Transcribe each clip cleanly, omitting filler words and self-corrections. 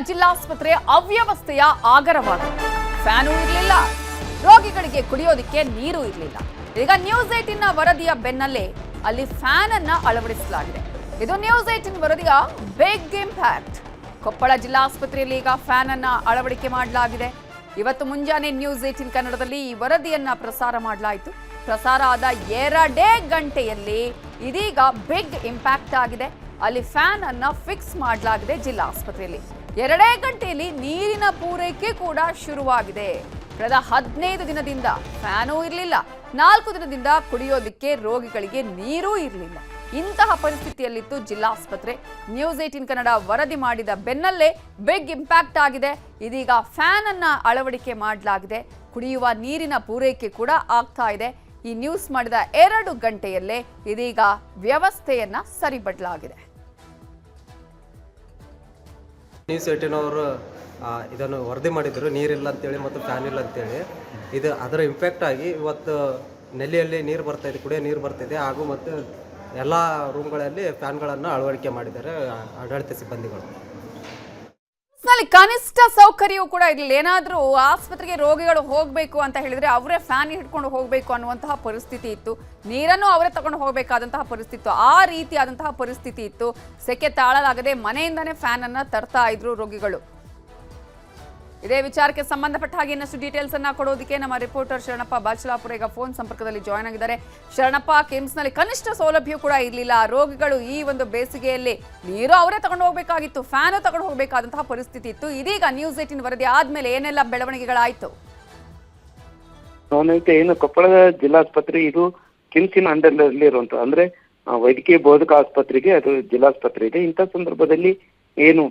ಜಿಲ್ಲಾಸ್ಪತ್ರೆ ಅವ್ಯವಸ್ಥೆಯ ಆಗರವಾಗಿದೆ. Fan ಇರಲಿಲ್ಲ, ರೋಗಿಗಳಿಗೆ ಕುಡಿಯೋದಿಕ್ಕೆ ನೀರು ಇರಲಿಲ್ಲ. ಈಗ ನ್ಯೂಸ್ 18 ವರದಿಯ ಬೆನ್ನಲ್ಲೇ ಅಲ್ಲಿ ಫ್ಯಾನ್ ಅನ್ನ ಅಳವಡಿಸಲಾಗಿದೆ. ಇದು ನ್ಯೂಸ್ 18 ವರದಿಯ ಬಿಗ್ ಇಂಪ್ಯಾಕ್ಟ್. ಕೊಪ್ಪಳ ಜಿಲ್ಲಾಸ್ಪತ್ರೆಯಲ್ಲಿ ಈಗ ಫ್ಯಾನ್ ಅನ್ನ ಅಳವಡಿಕೆ ಮಾಡಲಾಗಿದೆ. ಇವತ್ತು ಮುಂಜಾನೆ ನ್ಯೂಸ್ 18 ಕನ್ನಡದಲ್ಲಿ ಈ ವರದಿಯನ್ನ ಪ್ರಸಾರ ಮಾಡಲಾಯಿತು. ಪ್ರಸಾರ ಆದ 2 ಗಂಟೆಯಲ್ಲಿ ಇದೀಗ ಬಿಗ್ ಇಂಪ್ಯಾಕ್ಟ್ ಆಗಿದೆ. ಅಲ್ಲಿ ಫ್ಯಾನ್ ಅನ್ನ ಫಿಕ್ಸ್ ಮಾಡಲಾಗಿದೆ ಜಿಲ್ಲಾಸ್ಪತ್ರೆಯಲ್ಲಿ. 2 ಗಂಟೆಯಲ್ಲಿ ನೀರಿನ ಪೂರೈಕೆ ಕೂಡ ಶುರುವಾಗಿದೆ. ಕಳೆದ 15 ದಿನದಿಂದ ಫ್ಯಾನೂ ಇರಲಿಲ್ಲ, 4 ದಿನದಿಂದ ಕುಡಿಯೋದಿಕ್ಕೆ ರೋಗಿಗಳಿಗೆ ನೀರೂ ಇರಲಿಲ್ಲ. ಇಂತಹ ಪರಿಸ್ಥಿತಿಯಲ್ಲಿತ್ತು ಜಿಲ್ಲಾಸ್ಪತ್ರೆ. ನ್ಯೂಸ್ 18 ಕನ್ನಡ ವರದಿ ಮಾಡಿದ ಬೆನ್ನಲ್ಲೇ ಬಿಗ್ ಇಂಪ್ಯಾಕ್ಟ್ ಆಗಿದೆ. ಇದೀಗ ಫ್ಯಾನ್ ಅನ್ನ ಅಳವಡಿಕೆ ಮಾಡಲಾಗಿದೆ. ಕುಡಿಯುವ ನೀರಿನ ಪೂರೈಕೆ ಕೂಡ ಆಗ್ತಾ ಇದೆ. ಈ ನ್ಯೂಸ್ ಮಾಡಿದ 2 ಗಂಟೆಯಲ್ಲೇ ಇದೀಗ ವ್ಯವಸ್ಥೆಯನ್ನ ಸರಿಪಡಲಾಗಿದೆ. ನ್ಯೂಸ್ 18 ಅವರು ಇದನ್ನು ವರದಿ ಮಾಡಿದರು, ನೀರಿಲ್ಲ ಅಂತೇಳಿ ಮತ್ತು ಫ್ಯಾನ್ ಇಲ್ಲ ಅಂತೇಳಿ. ಇದು ಅದರ ಇಂಪ್ಯಾಕ್ಟ್ ಆಗಿ ಇವತ್ತು ನೆಲ್ಲಿಯಲ್ಲಿ ನೀರು ಬರ್ತಾಯಿದೆ, ಕುಡಿಯೋ ನೀರು ಬರ್ತಾಯಿದೆ. ಹಾಗೂ ಮತ್ತು ಎಲ್ಲ ರೂಮ್ಗಳಲ್ಲಿ ಫ್ಯಾನ್ಗಳನ್ನು ಅಳವಡಿಕೆ ಮಾಡಿದ್ದಾರೆ ಆಡಳಿತ ಸಿಬ್ಬಂದಿಗಳು. ಕನಿಷ್ಠ ಸೌಕರ್ಯವೂ ಕೂಡ ಇರಲಿಲ್ಲ. ಏನಾದರೂ ಆಸ್ಪತ್ರೆಗೆ ರೋಗಿಗಳು ಹೋಗಬೇಕು ಅಂತ ಹೇಳಿದ್ರೆ ಅವರೇ ಫ್ಯಾನ್ ಹಿಡ್ಕೊಂಡು ಹೋಗಬೇಕು ಅನ್ನುವಂತಹ ಪರಿಸ್ಥಿತಿ ಇತ್ತು. ನೀರನ್ನು ಅವರೇ ತಗೊಂಡು ಹೋಗಬೇಕಾದಂತಹ ಪರಿಸ್ಥಿತಿ ಇತ್ತು. ಆ ರೀತಿಯಾದಂತಹ ಪರಿಸ್ಥಿತಿ ಇತ್ತು. ಸೆಕೆ ತಾಳಲಾಗದೆ ಮನೆಯಿಂದನೇ ಫ್ಯಾನ್ ಅನ್ನ ತರ್ತಾ ಇದ್ರು ರೋಗಿಗಳು. ಇದೇ ವಿಚಾರಕ್ಕೆ ಸಂಬಂಧಪಟ್ಟ ಹಾಗೆ ಇನ್ನಷ್ಟು ಡೀಟೇಲ್ಸ್ ಅನ್ನ ಕೊಡೋದಕ್ಕೆ ನಮ್ಮ ರಿಪೋರ್ಟರ್ ಶರಣಪ್ಪ ಬಾಚಲಾಪುರ ಈಗ ಫೋನ್ ಸಂಪರ್ಕದಲ್ಲಿ ಜಾಯ್ನ್ ಆಗಿದ್ದಾರೆ. ಶರಣಪ್ಪ, ಕಿಮ್ಸ್ನಲ್ಲಿ ಕನಿಷ್ಠ ಸೌಲಭ್ಯ ಕೂಡ ಇರಲಿಲ್ಲ. ರೋಗಿಗಳು ಈ ಒಂದು ಬೇಸಿಗೆಯಲ್ಲಿ ನೀರು ಅವರೇ ತಗೊಂಡು ಹೋಗಬೇಕಾಗಿತ್ತು, ಫ್ಯಾನು ತಗೊಂಡು ಹೋಗಬೇಕಾದಂತಹ ಪರಿಸ್ಥಿತಿ ಇತ್ತು. ಇದೀಗ ನ್ಯೂಸ್ 18 ವರದಿ ಆದ್ಮೇಲೆ ಏನೆಲ್ಲ ಬೆಳವಣಿಗೆಗಳಾಯ್ತು? ಏನು ಕೊಪ್ಪಳದ ಜಿಲ್ಲಾಸ್ಪತ್ರೆ ಇದು ಕಿಮ್ಸಿನ ಅಂಡರ್ನಲ್ಲಿ ಇರುವಂತ ಅಂದ್ರೆ ವೈದ್ಯಕೀಯ ಬೋಧಕ ಆಸ್ಪತ್ರೆಗೆ ಅದು ಜಿಲ್ಲಾಸ್ಪತ್ರೆ ಇದೆ. ಇಂಥ ಸಂದರ್ಭದಲ್ಲಿ ಏನು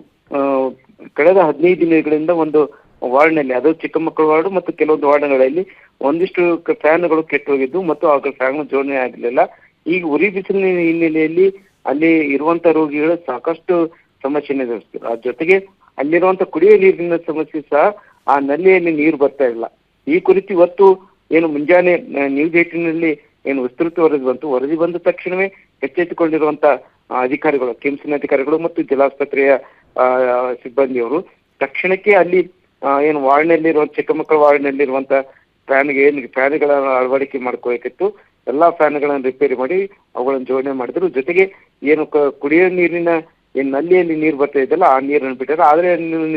ಕಳೆದ 15 ದಿನಗಳಿಂದ ಒಂದು ವಾರ್ಡ್ನಲ್ಲಿ, ಅದು ಚಿಕ್ಕ ಮಕ್ಕಳ ವಾರ್ಡ್ ಮತ್ತು ಕೆಲವೊಂದು ವಾರ್ಡ್ಗಳಲ್ಲಿ ಒಂದಿಷ್ಟು ಫ್ಯಾನ್ಗಳು ಕೆಟ್ಟು ಹೋಗಿದ್ದು ಮತ್ತು ಆಗ ಫ್ಯಾನ್ ಜೋಡಣೆ ಆಗಲಿಲ್ಲ. ಈಗ ಉರಿ ಬಿಸಿಲಿನ ಹಿನ್ನೆಲೆಯಲ್ಲಿ ಅಲ್ಲಿ ಇರುವಂತ ರೋಗಿಗಳು ಸಾಕಷ್ಟು ಸಮಸ್ಯೆ ಎದುರಿಸ್ತಾರೆ. ಆ ಜೊತೆಗೆ ಅಲ್ಲಿರುವಂತ ಕುಡಿಯುವ ನೀರಿನ ಸಮಸ್ಯೆ ಸಹ, ಆ ನಲ್ಲಿಯಲ್ಲಿ ನೀರು ಬರ್ತಾ ಇಲ್ಲ. ಈ ಕುರಿತು ಇವತ್ತು ಏನು ಮುಂಜಾನೆ ನ್ಯೂಸ್ 18 ಏನು ವಿಸ್ತೃತ ವರದಿ ಬಂತು. ವರದಿ ಬಂದ ತಕ್ಷಣವೇ ಎಚ್ಚೆತ್ತುಕೊಂಡಿರುವಂತ ಅಧಿಕಾರಿಗಳು, ಕಿಮ್ಸಿನ ಅಧಿಕಾರಿಗಳು ಮತ್ತು ಜಿಲ್ಲಾಸ್ಪತ್ರೆಯ ಸಿಬ್ಬಂದಿಯವರು ತಕ್ಷಣಕ್ಕೆ ಅಲ್ಲಿ ಏನು ವಾರ್ಡ್ನಲ್ಲಿರುವ ಚಿಕ್ಕ ಮಕ್ಕಳ ವಾರ್ಡ್ನಲ್ಲಿರುವಂತ ಫ್ಯಾನ್ಗಳನ್ನ ಅಳವಡಿಕೆ ಮಾಡ್ಕೋಬೇಕಿತ್ತು. ಎಲ್ಲಾ ಫ್ಯಾನ್ಗಳನ್ನು ರಿಪೇರಿ ಮಾಡಿ ಅವುಗಳನ್ನು ಜೋಡಣೆ ಮಾಡಿದ್ರು. ಜೊತೆಗೆ ಏನು ಕುಡಿಯೋ ನೀರಿನ ಏನು ನಲ್ಲಿಯಲ್ಲಿ ನೀರು ಬರ್ತಾ ಇದೆಯಲ್ಲ, ಆ ನೀರನ್ನು ಬಿಟ್ಟಾರೆ. ಆದ್ರೆ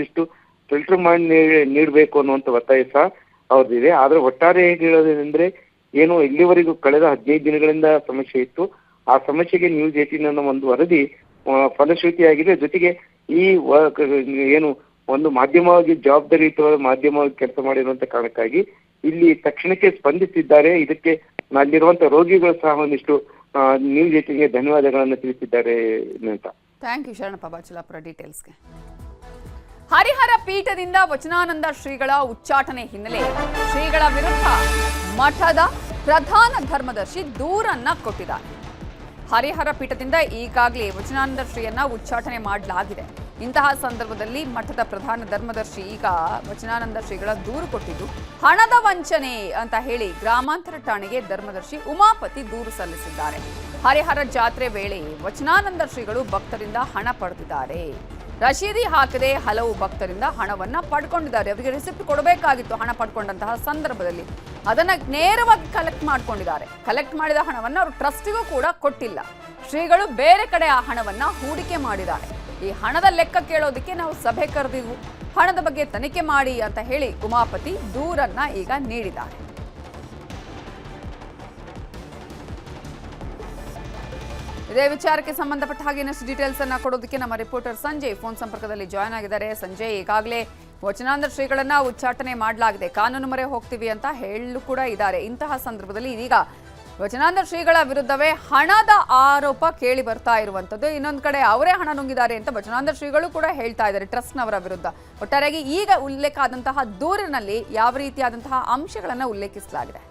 ಇಷ್ಟು ಫಿಲ್ಟರ್ ಮಾಡಿ ನೀಡಬೇಕು ಅನ್ನುವಂಥ ಒತ್ತಾಯ ಸಹ ಅವ್ರದ್ದಿದೆ. ಆದ್ರೆ ಒಟ್ಟಾರೆ ಹೇಳೋದೇನೆಂದ್ರೆ, ಏನು ಇಲ್ಲಿವರೆಗೂ ಕಳೆದ 15 ದಿನಗಳಿಂದ ಸಮಸ್ಯೆ ಇತ್ತು. ಆ ಸಮಸ್ಯೆಗೆ ನ್ಯೂಸ್ 18 ಅನ್ನೋ ಒಂದು ವರದಿ ಫಲಶ್ರುತಿಯಾಗಿದೆ. ಜೊತೆಗೆ ಈ ಏನು ಒಂದು ಮಾಧ್ಯಮವಾಗಿ ಜವಾಬ್ದಾರಿಯುತವಾದ ಮಾಧ್ಯಮವಾಗಿ ಕೆಲಸ ಮಾಡಿರುವಂತ ಕಾರಣಕ್ಕಾಗಿ ಇಲ್ಲಿ ತಕ್ಷಣಕ್ಕೆ ಸ್ಪಂದಿಸಿದ್ದಾರೆ. ಇದಕ್ಕೆ ಅಲ್ಲಿರುವಂತ ರೋಗಿಗಳು ಸಹ ಒಂದಿಷ್ಟು ನ್ಯೂಸ್ 18ಗೆ ಧನ್ಯವಾದಗಳನ್ನು ತಿಳಿಸಿದ್ದಾರೆ ಅಂತ. ಥ್ಯಾಂಕ್ ಯು ಶರಣಪ್ಪ ಬಾಚಲಾಪುರ ಡೀಟೇಲ್ಸ್ಗೆ. ಹರಿಹರ ಪೀಠದಿಂದ ವಚನಾನಂದ ಶ್ರೀಗಳ ಉಚ್ಚಾಟನೆ ಹಿನ್ನೆಲೆ ಶ್ರೀಗಳ ವಿರುದ್ಧ ಮಠದ ಪ್ರಧಾನ ಧರ್ಮದರ್ಶಿ ದೂರನ್ನ ಕೊಟ್ಟಿದ್ದಾರೆ. ಹರಿಹರ ಪೀಠದಿಂದ ಈಗಾಗಲೇ ವಚನಾನಂದ ಶ್ರೀಯನ್ನ ಉಚ್ಚಾಟನೆ ಮಾಡಲಾಗಿದೆ. ಇಂತಹ ಸಂದರ್ಭದಲ್ಲಿ ಮಠದ ಪ್ರಧಾನ ಧರ್ಮದರ್ಶಿ ಈಗ ವಚನಾನಂದ ಶ್ರೀಗಳ ದೂರು ಕೊಟ್ಟಿದ್ದು ಹಣದ ವಂಚನೆ ಅಂತ ಹೇಳಿ ಗ್ರಾಮಾಂತರ ಠಾಣೆಗೆ ಧರ್ಮದರ್ಶಿ ಉಮಾಪತಿ ದೂರು ಸಲ್ಲಿಸಿದ್ದಾರೆ. ಹರಿಹರ ಜಾತ್ರೆ ವೇಳೆ ವಚನಾನಂದ ಶ್ರೀಗಳು ಭಕ್ತರಿಂದ ಹಣ ಪಡೆದಿದ್ದಾರೆ. ರಶೀದಿ ಹಾಕದೆ ಹಲವು ಭಕ್ತರಿಂದ ಹಣವನ್ನ ಪಡ್ಕೊಂಡಿದ್ದಾರೆ. ಅವರಿಗೆ ರಿಸಿಪ್ಟ್ ಕೊಡಬೇಕಾಗಿತ್ತು. ಹಣ ಪಡ್ಕೊಂಡಂತಹ ಸಂದರ್ಭದಲ್ಲಿ ಅದನ್ನ ನೇರವಾಗಿ ಕಲೆಕ್ಟ್ ಮಾಡ್ಕೊಂಡಿದ್ದಾರೆ. ಕಲೆಕ್ಟ್ ಮಾಡಿದ ಹಣವನ್ನ ಅವರು ಟ್ರಸ್ಟಿಗೂ ಕೂಡ ಕೊಟ್ಟಿಲ್ಲ. ಶ್ರೀಗಳು ಬೇರೆ ಕಡೆ ಆ ಹಣವನ್ನ ಹೂಡಿಕೆ ಮಾಡಿದ್ದಾರೆ. ಈ ಹಣದ ಲೆಕ್ಕ ಕೇಳೋದಕ್ಕೆ ನಾವು ಸಭೆ ಕರೆದಿವು, ಹಣದ ಬಗ್ಗೆ ತನಿಖೆ ಮಾಡಿ ಅಂತ ಹೇಳಿ ಉಮಾಪತಿ ದೂರನ್ನ ಈಗ ನೀಡಿದ್ದಾರೆ. ಇದೇ ವಿಚಾರಕ್ಕೆ ಸಂಬಂಧಪಟ್ಟ ಹಾಗೆ ಇನ್ನಷ್ಟು ಡೀಟೇಲ್ಸ್ ಅನ್ನ ಕೊಡೋದಕ್ಕೆ ನಮ್ಮ ರಿಪೋರ್ಟರ್ ಸಂಜಯ್ ಫೋನ್ ಸಂಪರ್ಕದಲ್ಲಿ ಜಾಯ್ನ್ ಆಗಿದ್ದಾರೆ. ಸಂಜಯ್, ಈಗಾಗಲೇ ವಚನಾನಂದ ಶ್ರೀಗಳನ್ನ ಉಚ್ಚಾಟನೆ ಮಾಡಲಾಗಿದೆ, ಕಾನೂನು ಮೊರೆ ಹೋಗ್ತೀವಿ ಅಂತ ಹೇಳಲು ಕೂಡ ಇದ್ದಾರೆ. ಇಂತಹ ಸಂದರ್ಭದಲ್ಲಿ ಇದೀಗ ವಚನಾನಂದ ಶ್ರೀಗಳ ವಿರುದ್ಧವೇ ಹಣದ ಆರೋಪ ಕೇಳಿ ಬರ್ತಾ ಇರುವಂತದ್ದು. ಇನ್ನೊಂದು ಕಡೆ ಅವರೇ ಹಣ ನುಂಗಿದ್ದಾರೆ ಅಂತ ವಚನಾನಂದ ಶ್ರೀಗಳು ಕೂಡ ಹೇಳ್ತಾ ಇದ್ದಾರೆ ಟ್ರಸ್ಟ್ನವರ ವಿರುದ್ಧ. ಒಟ್ಟಾರೆಯಾಗಿ ಈಗ ಉಲ್ಲೇಖ ಆದಂತಹ ದೂರಿನಲ್ಲಿ ಯಾವ ರೀತಿಯಾದಂತಹ ಅಂಶಗಳನ್ನ ಉಲ್ಲೇಖಿಸಲಾಗಿದೆ?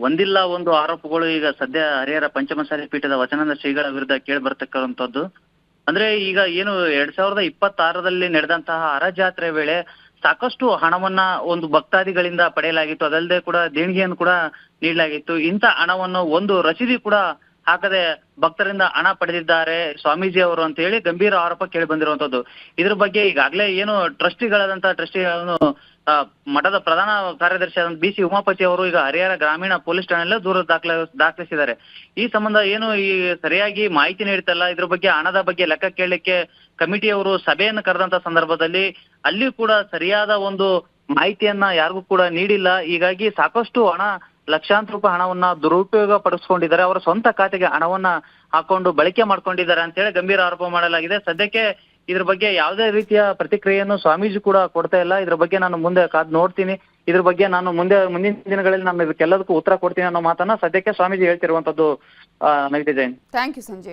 ಒಂದಿಲ್ಲ ಒಂದು ಆರೋಪಗಳು ಈಗ ಸದ್ಯ ಹರಿಹರ ಪಂಚಮಸಾಲಿ ಪೀಠದ ವಚನಾನಂದ ಶ್ರೀಗಳ ವಿರುದ್ಧ ಕೇಳಿ ಬರ್ತಕ್ಕಂಥದ್ದು. ಅಂದ್ರೆ ಈಗ ಏನು 2026ರಲ್ಲಿ ನಡೆದಂತಹ ಹರಜಾತ್ರೆ ವೇಳೆ ಸಾಕಷ್ಟು ಹಣವನ್ನ ಒಂದು ಭಕ್ತಾದಿಗಳಿಂದ ಪಡೆಯಲಾಗಿತ್ತು. ಅದಲ್ಲದೆ ಕೂಡ ದೇಣಿಗೆಯನ್ನು ಕೂಡ ನೀಡಲಾಗಿತ್ತು. ಇಂಥ ಹಣವನ್ನು ಒಂದು ರಸೀದಿ ಕೂಡ ಹಾಕದೆ ಭಕ್ತರಿಂದ ಹಣ ಪಡೆದಿದ್ದಾರೆ ಸ್ವಾಮೀಜಿ ಅವರು ಅಂತ ಹೇಳಿ ಗಂಭೀರ ಆರೋಪ ಕೇಳಿ ಬಂದಿರುವಂತದ್ದು. ಇದ್ರ ಬಗ್ಗೆ ಈಗಾಗಲೇ ಏನು ಟ್ರಸ್ಟಿಗಳನ್ನು ಮಠದ ಪ್ರಧಾನ ಕಾರ್ಯದರ್ಶಿ ಆದ BC ಉಮಾಪತಿ ಅವರು ಈಗ ಹರಿಹರ ಗ್ರಾಮೀಣ ಪೊಲೀಸ್ ಠಾಣೆಯಲ್ಲೇ ದೂರು ದಾಖಲಿಸಿದ್ದಾರೆ. ಈ ಸಂಬಂಧ ಏನು ಈ ಸರಿಯಾಗಿ ಮಾಹಿತಿ ನೀಡುತ್ತಲ್ಲ, ಇದ್ರ ಬಗ್ಗೆ ಹಣದ ಬಗ್ಗೆ ಲೆಕ್ಕ ಕೇಳಲಿಕ್ಕೆ ಕಮಿಟಿಯವರು ಸಭೆಯನ್ನು ಕರೆದಂತ ಸಂದರ್ಭದಲ್ಲಿ ಅಲ್ಲಿ ಕೂಡ ಸರಿಯಾದ ಒಂದು ಮಾಹಿತಿಯನ್ನ ಯಾರಿಗೂ ಕೂಡ ನೀಡಿಲ್ಲ. ಹೀಗಾಗಿ ಸಾಕಷ್ಟು ಲಕ್ಷಾಂತರ ರೂಪಾಯಿ ಹಣವನ್ನ ದುರುಪಯೋಗ ಪಡಿಸ್ಕೊಂಡಿದ್ದಾರೆ. ಅವರ ಸ್ವಂತ ಖಾತೆಗೆ ಹಣವನ್ನ ಹಾಕೊಂಡು ಬಳಕೆ ಮಾಡ್ಕೊಂಡಿದ್ದಾರೆ ಅಂತ ಹೇಳಿ ಗಂಭೀರ ಆರೋಪ ಮಾಡಲಾಗಿದೆ. ಸದ್ಯಕ್ಕೆ ಇದ್ರ ಬಗ್ಗೆ ಯಾವುದೇ ರೀತಿಯ ಪ್ರತಿಕ್ರಿಯೆಯನ್ನು ಸ್ವಾಮೀಜಿ ಕೂಡ ಕೊಡ್ತಾ ಇಲ್ಲ. ಇದ್ರ ಬಗ್ಗೆ ನಾನು ಮುಂದೆ ಕಾದ್ ನೋಡ್ತೀನಿ. ಇದ್ರ ಬಗ್ಗೆ ನಾನು ಮುಂದಿನ ದಿನಗಳಲ್ಲಿ ನಾನು ಇದಕ್ಕೆಲ್ಲದಕ್ಕೂ ಉತ್ತರ ಕೊಡ್ತೀನಿ ಅನ್ನೋ ಮಾತನ್ನ ಸದ್ಯಕ್ಕೆ ಸ್ವಾಮೀಜಿ ಹೇಳ್ತಿರುವಂತದ್ದು. ನವಿತಾ ಜೈನ್. Thank you Sanjeev.